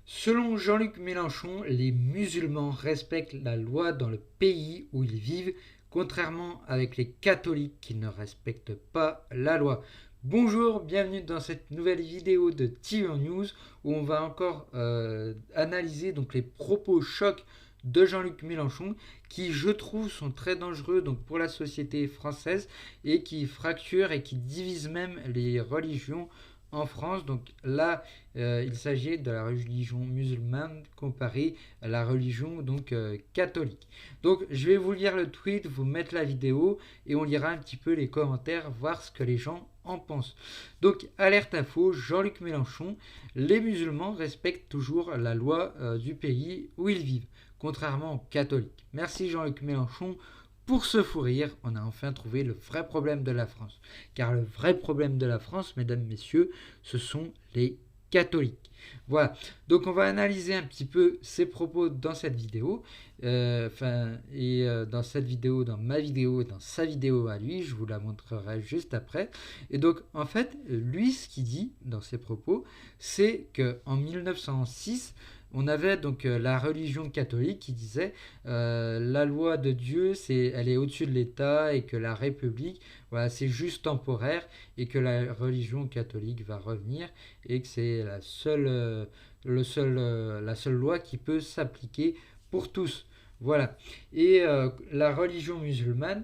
Selon Jean-Luc Mélenchon, les musulmans respectent la loi dans le pays où ils vivent, contrairement avec les catholiques qui ne respectent pas la loi. Bonjour, bienvenue dans cette nouvelle vidéo de TV News où on va encore analyser donc les propos chocs de Jean-Luc Mélenchon qui je trouve sont très dangereux donc pour la société française et qui fracturent et qui divisent même les religions en France. Donc là, il s'agit de la religion musulmane comparée à la religion catholique. Donc je vais vous lire le tweet, vous mettre la vidéo et on lira un petit peu les commentaires, voir ce que les gens en pensent. Donc alerte info, Jean-Luc Mélenchon, les musulmans respectent toujours la loi du pays où ils vivent, contrairement aux catholiques. Merci Jean-Luc Mélenchon. Pour ce fou rire, on a enfin trouvé le vrai problème de la France. Car le vrai problème de la France, mesdames, messieurs, ce sont les catholiques. Voilà, donc on va analyser un petit peu ses propos dans cette vidéo. Dans cette vidéo, dans ma vidéo et dans sa vidéo à lui, je vous la montrerai juste après. Et donc, en fait, lui, ce qu'il dit dans ses propos, c'est qu'en 1906, on avait donc la religion catholique qui disait la loi de Dieu, elle est au-dessus de l'État et que la République, voilà, c'est juste temporaire et que la religion catholique va revenir et que c'est la seule loi qui peut s'appliquer pour tous. Voilà. Et la religion musulmane,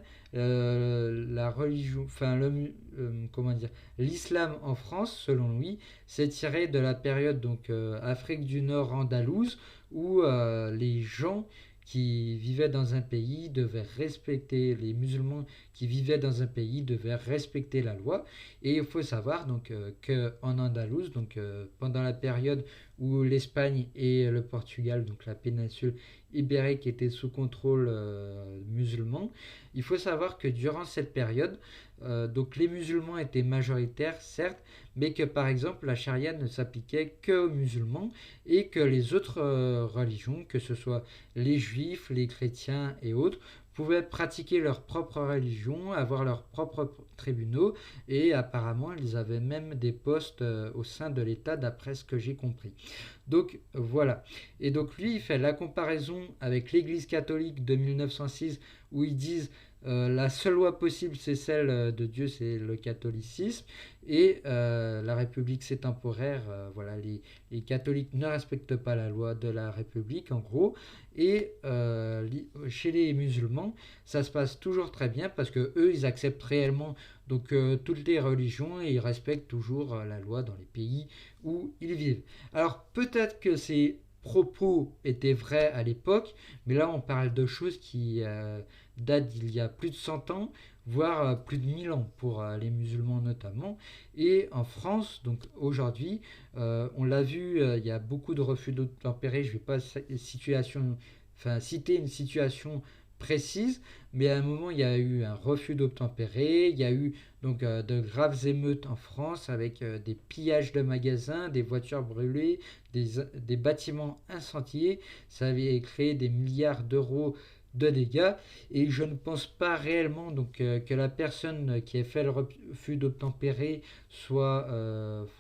comment dire, l'islam en France, selon lui, c'est tiré de la période Afrique du Nord andalouse où les gens qui vivaient dans un pays devaient respecter, les musulmans qui vivaient dans un pays devaient respecter la loi. Et il faut savoir qu'en Andalouse, pendant la période où l'Espagne et le Portugal, donc la péninsule ibérique, étaient sous contrôle musulman, il faut savoir que durant cette période, les musulmans étaient majoritaires, certes, mais que par exemple la charia ne s'appliquait qu'aux musulmans et que les autres religions, que ce soit les juifs, les chrétiens et autres, pouvaient pratiquer leur propre religion, avoir leurs propres tribunaux et apparemment ils avaient même des postes au sein de l'État d'après ce que j'ai compris. Donc voilà. Et donc lui il fait la comparaison avec l'Église catholique de 1906 où ils disent la seule loi possible c'est celle de Dieu, c'est le catholicisme et la République c'est temporaire. Voilà, les catholiques ne respectent pas la loi de la République en gros et chez les musulmans ça se passe toujours très bien parce que eux ils acceptent réellement toutes les religions et ils respectent toujours la loi dans les pays où ils vivent. Alors peut-être que ces propos étaient vrais à l'époque, mais là on parle de choses qui datent d'il y a plus de 100 ans, voire plus de 1000 ans pour les musulmans notamment. Et en France, donc aujourd'hui, on l'a vu, il y a beaucoup de refus d'obtempérer, je ne vais pas citer une situation précise, mais à un moment il y a eu un refus d'obtempérer, il y a eu de graves émeutes en France avec des pillages de magasins, des voitures brûlées, des bâtiments incendiés. Ça avait créé des milliards d'euros de dégâts et je ne pense pas réellement que la personne qui a fait le refus d'obtempérer soit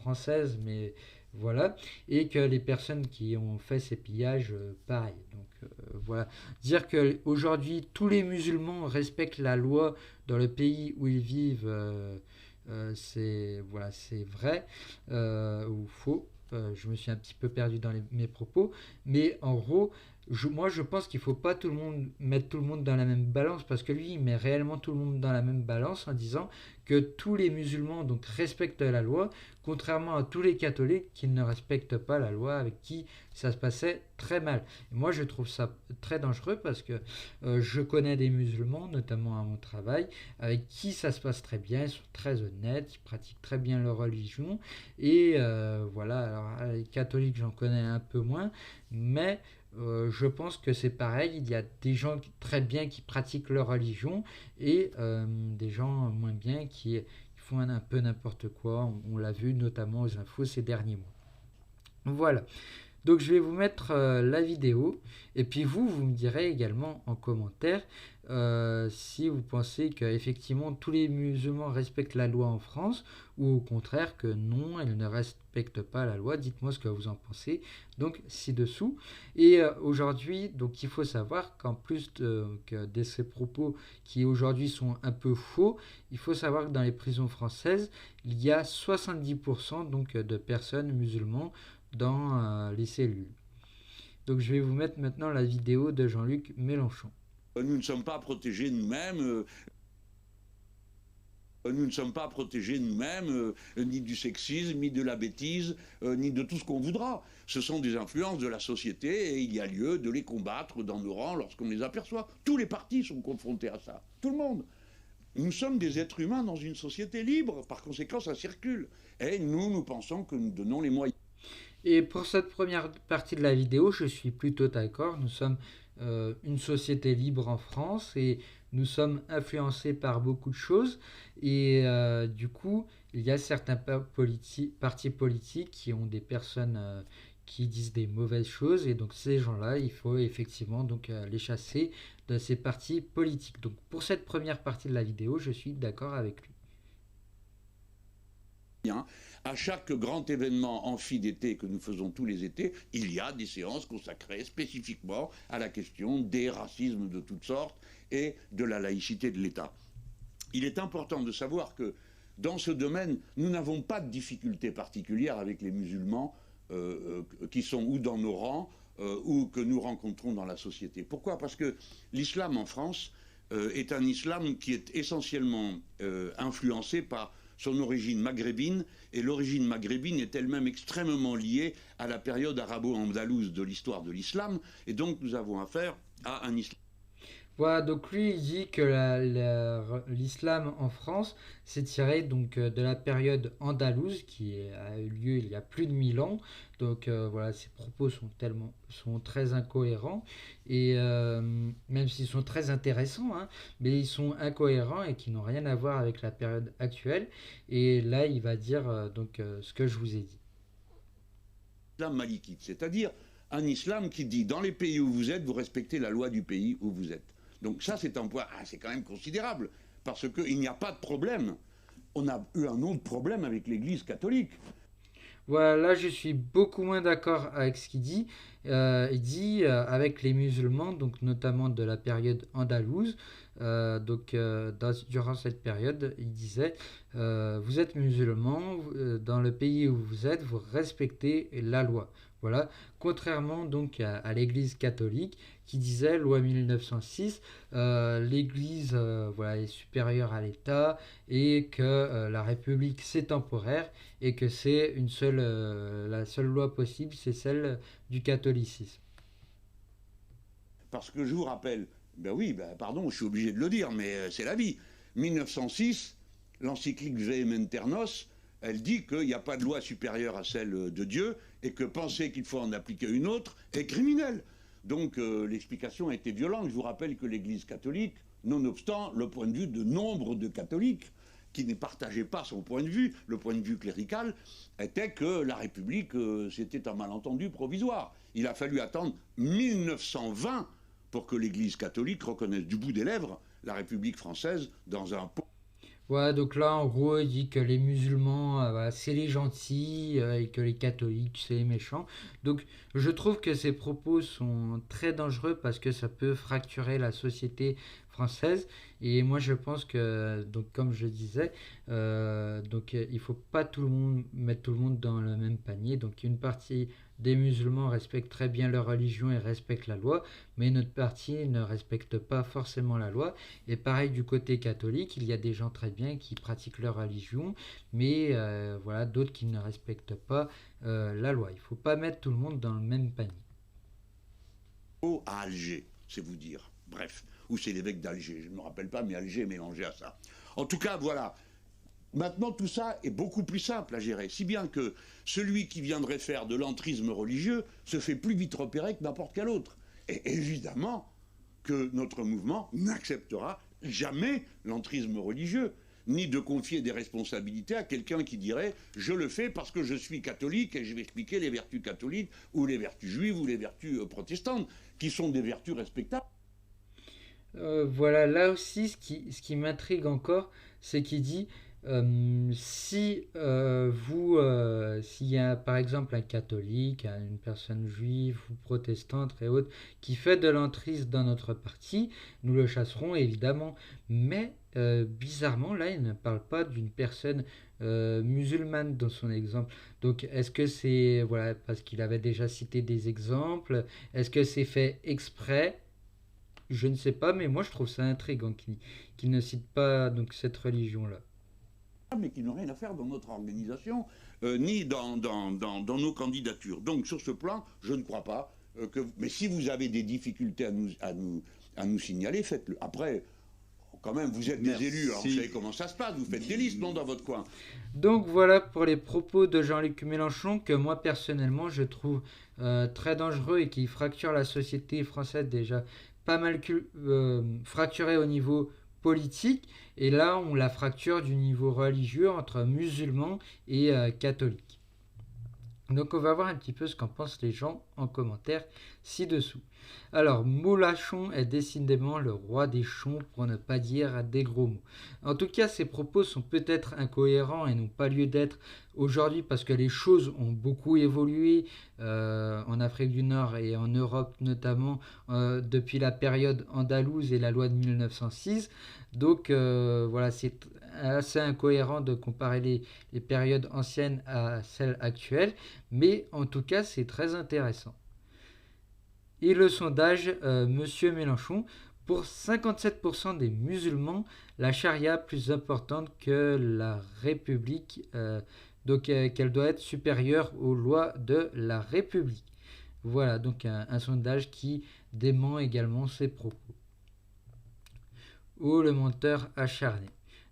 française, mais voilà, et que les personnes qui ont fait ces pillages, pareil. Voilà, dire qu'aujourd'hui tous les musulmans respectent la loi dans le pays où ils vivent, c'est vrai ou faux. Je me suis un petit peu perdu dans mes propos, mais en gros, moi je pense qu'il ne faut pas mettre tout le monde dans la même balance parce que lui il met réellement tout le monde dans la même balance en disant que tous les musulmans respectent la loi, contrairement à tous les catholiques qui ne respectent pas la loi, avec qui ça se passait très mal. Et moi je trouve ça très dangereux parce que je connais des musulmans, notamment à mon travail, avec qui ça se passe très bien, ils sont très honnêtes, ils pratiquent très bien leur religion. Et voilà, alors les catholiques j'en connais un peu moins, mais je pense que c'est pareil, il y a des gens très bien qui pratiquent leur religion et des gens moins bien qui font un peu n'importe quoi. On l'a vu notamment aux infos ces derniers mois. Voilà. Donc je vais vous mettre la vidéo et puis vous me direz également en commentaire si vous pensez qu'effectivement tous les musulmans respectent la loi en France ou au contraire que non, ils ne respectent pas la loi. Dites-moi ce que vous en pensez. Donc ci-dessous. Et aujourd'hui, donc il faut savoir qu'en plus de ces propos qui aujourd'hui sont un peu faux, il faut savoir que dans les prisons françaises, il y a 70% donc, de personnes musulmanes dans les cellules. Donc je vais vous mettre maintenant la vidéo de Jean-Luc Mélenchon. Nous ne sommes pas protégés nous-mêmes. Nous ne sommes pas protégés nous-mêmes, ni du sexisme, ni de la bêtise, ni de tout ce qu'on voudra. Ce sont des influences de la société et il y a lieu de les combattre dans nos rangs lorsqu'on les aperçoit. Tous les partis sont confrontés à ça. Tout le monde. Nous sommes des êtres humains dans une société libre. Par conséquent, ça circule. Et nous pensons que nous donnons les moyens. Et pour cette première partie de la vidéo, je suis plutôt d'accord. Nous sommes une société libre en France et nous sommes influencés par beaucoup de choses. Et du coup, il y a certains partis politiques qui ont des personnes qui disent des mauvaises choses. Et donc ces gens-là, il faut effectivement donc, les chasser de ces partis politiques. Donc pour cette première partie de la vidéo, je suis d'accord avec lui. À chaque grand événement amphi d'été que nous faisons tous les étés, il y a des séances consacrées spécifiquement à la question des racismes de toutes sortes et de la laïcité de l'État. Il est important de savoir que dans ce domaine, nous n'avons pas de difficultés particulières avec les musulmans qui sont ou dans nos rangs ou que nous rencontrons dans la société. Pourquoi? Parce que l'islam en France est un islam qui est essentiellement influencé par son origine maghrébine, et l'origine maghrébine est elle-même extrêmement liée à la période arabo-andalouse de l'histoire de l'islam, et donc nous avons affaire à un islam. Voilà, donc lui il dit que l'islam en France s'est tiré donc de la période andalouse qui a eu lieu il y a plus de 1000 ans. Donc voilà, ses propos sont très incohérents et même s'ils sont très intéressants, hein, mais ils sont incohérents et qui n'ont rien à voir avec la période actuelle. Et là, il va dire ce que je vous ai dit. L'islam malikite, c'est-à-dire un islam qui dit dans les pays où vous êtes, vous respectez la loi du pays où vous êtes. Donc ça, c'est un point, c'est quand même considérable, parce qu'il n'y a pas de problème. On a eu un autre problème avec l'Église catholique. Voilà, là je suis beaucoup moins d'accord avec ce qu'il dit. Il dit avec les musulmans, donc notamment de la période andalouse, durant cette période, il disait vous êtes musulmans, dans le pays où vous êtes, vous respectez la loi. Voilà, contrairement donc à l'Église catholique qui disait loi 1906, l'Église voilà, est supérieure à l'État et que la République c'est temporaire et que c'est la seule loi possible, c'est celle du catholicisme. Parce que je vous rappelle, pardon, je suis obligé de le dire, mais c'est la vie. 1906, l'encyclique Vehemen Ternos, elle dit qu'il n'y a pas de loi supérieure à celle de Dieu et que penser qu'il faut en appliquer une autre est criminel. Donc l'explication a été violente. Je vous rappelle que l'Église catholique, nonobstant le point de vue de nombre de catholiques qui ne partageaient pas son point de vue, le point de vue clérical, était que la République, c'était un malentendu provisoire. Il a fallu attendre 1920 pour que l'Église catholique reconnaisse du bout des lèvres la République française dans un... Voilà, donc là, en gros, il dit que les musulmans, voilà, c'est les gentils et que les catholiques, c'est les méchants. Donc, je trouve que ces propos sont très dangereux parce que ça peut fracturer la société française. Et moi, je pense que, donc, comme je disais, il faut pas mettre tout le monde dans le même panier. Donc, une partie des musulmans respectent très bien leur religion et respectent la loi, mais notre partie ne respecte pas forcément la loi. Et pareil du côté catholique, il y a des gens très bien qui pratiquent leur religion, mais voilà, d'autres qui ne respectent pas la loi. Il ne faut pas mettre tout le monde dans le même panier. À Alger, c'est vous dire. Bref, ou c'est l'évêque d'Alger, je ne me rappelle pas, mais Alger est mélangé à ça. En tout cas, voilà. Maintenant, tout ça est beaucoup plus simple à gérer, si bien que celui qui viendrait faire de l'entrisme religieux se fait plus vite repérer que n'importe quel autre. Et évidemment que notre mouvement n'acceptera jamais l'entrisme religieux. ni de confier des responsabilités à quelqu'un qui dirait « je le fais parce que je suis catholique et je vais expliquer les vertus catholiques ou les vertus juives ou les vertus protestantes, qui sont des vertus respectables ». Voilà, là aussi, ce qui m'intrigue encore, c'est qu'il dit si s'il y a par exemple un catholique, une personne juive ou protestante et autres qui fait de l'entrisme dans notre parti, nous le chasserons évidemment. Mais bizarrement, là, il ne parle pas d'une personne musulmane dans son exemple. Donc, est-ce que c'est voilà parce qu'il avait déjà cité des exemples? Est-ce que c'est fait exprès? Je ne sais pas, mais moi je trouve ça intriguant qu'il ne cite pas donc cette religion-là. Mais qui n'ont rien à faire dans notre organisation, ni dans nos candidatures. Donc sur ce plan, je ne crois pas que... Mais si vous avez des difficultés à nous signaler, faites-le. Après, quand même, vous êtes des élus, alors vous savez comment ça se passe, vous faites des listes, non, dans votre coin. Donc voilà pour les propos de Jean-Luc Mélenchon que moi personnellement je trouve très dangereux et qui fracture la société française déjà pas mal fracturée au niveau politique, et là on la fracture du niveau religieux entre musulmans et catholiques. Donc on va voir un petit peu ce qu'en pensent les gens en commentaire ci-dessous. Alors, Mélenchon est décidément le roi des chons, pour ne pas dire des gros mots. En tout cas, ces propos sont peut-être incohérents et n'ont pas lieu d'être aujourd'hui parce que les choses ont beaucoup évolué en Afrique du Nord et en Europe notamment depuis la période andalouse et la loi de 1906. Donc voilà, c'est assez incohérent de comparer les périodes anciennes à celles actuelles, mais en tout cas, c'est très intéressant. Et le sondage, Monsieur Mélenchon, pour 57% des musulmans, la charia plus importante que la République, donc qu'elle doit être supérieure aux lois de la République. Voilà, donc un sondage qui dément également ces propos. Oh, le menteur acharné.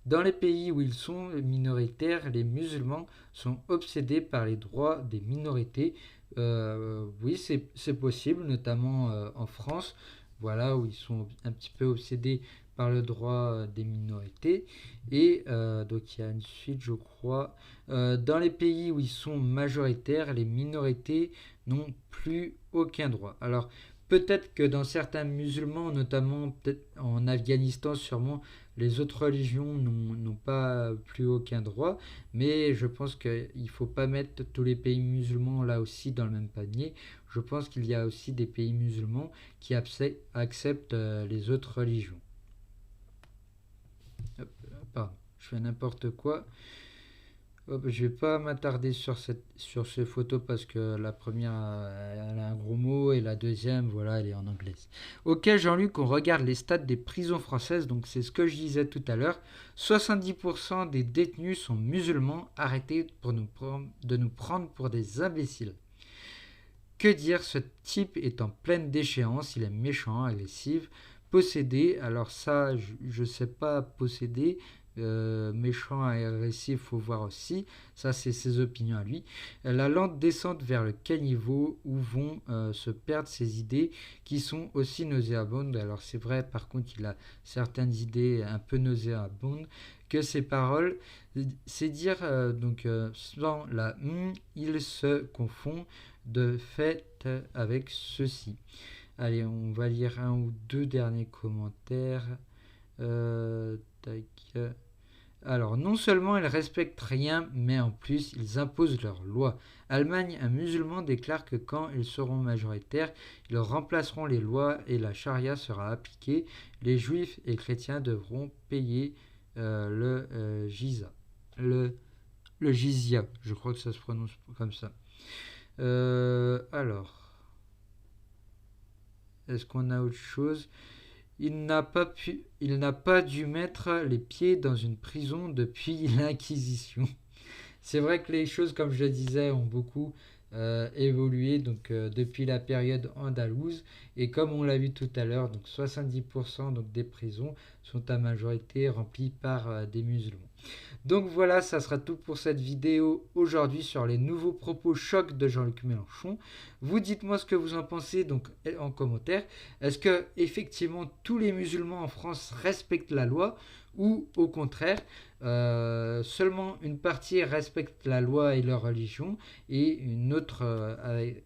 Dans les pays où ils sont minoritaires, les musulmans sont obsédés par les droits des minorités. Oui, c'est possible, notamment en France, voilà, où ils sont un petit peu obsédés par le droit des minorités. Et donc il y a une suite, je crois. Dans les pays où ils sont majoritaires, les minorités n'ont plus aucun droit. Alors, peut-être que dans certains musulmans, notamment peut-être en Afghanistan sûrement, les autres religions n'ont pas plus aucun droit, mais je pense qu'il ne faut pas mettre tous les pays musulmans là aussi dans le même panier. Je pense qu'il y a aussi des pays musulmans qui acceptent les autres religions. Hop, pardon, je fais n'importe quoi. Hop, je vais pas m'attarder sur ces photos parce que la première elle a un gros mot et la deuxième voilà elle est en anglaise. Ok Jean-Luc, on regarde les stats des prisons françaises, donc c'est ce que je disais tout à l'heure. 70% des détenus sont musulmans, arrêtés de nous prendre pour des imbéciles. Que dire, ce type est en pleine déchéance, il est méchant, agressif, possédé, alors ça je sais pas posséder, méchant et agressif, faut voir aussi. Ça, c'est ses opinions à lui. La lente descente vers le caniveau où vont se perdre ses idées qui sont aussi nauséabondes. Alors, c'est vrai, par contre, il a certaines idées un peu nauséabondes. Que ses paroles, c'est dire sans la il se confond de fait avec ceci. Allez, on va lire un ou deux derniers commentaires. Tac. Alors, non seulement ils respectent rien, mais en plus, ils imposent leurs lois. Allemagne, un musulman déclare que quand ils seront majoritaires, ils remplaceront les lois et la charia sera appliquée. Les juifs et chrétiens devront payer le jizya. Le jizya, je crois que ça se prononce comme ça. Alors, est-ce qu'on a autre chose ? Il n'a pas dû mettre les pieds dans une prison depuis l'Inquisition. C'est vrai que les choses, comme je le disais, ont beaucoup évolué donc, depuis la période andalouse. Et comme on l'a vu tout à l'heure, donc 70% donc, des prisons sont à majorité remplies par des musulmans. Donc voilà, ça sera tout pour cette vidéo aujourd'hui sur les nouveaux propos chocs de Jean-Luc Mélenchon. Vous dites-moi ce que vous en pensez donc en commentaire. Est-ce que effectivement tous les musulmans en France respectent la loi ou au contraire seulement une partie respecte la loi et leur religion et une autre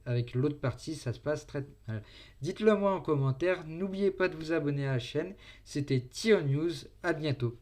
avec l'autre partie ça se passe très mal. Dites-le moi en commentaire. N'oubliez pas de vous abonner à la chaîne. C'était Tion News. À bientôt.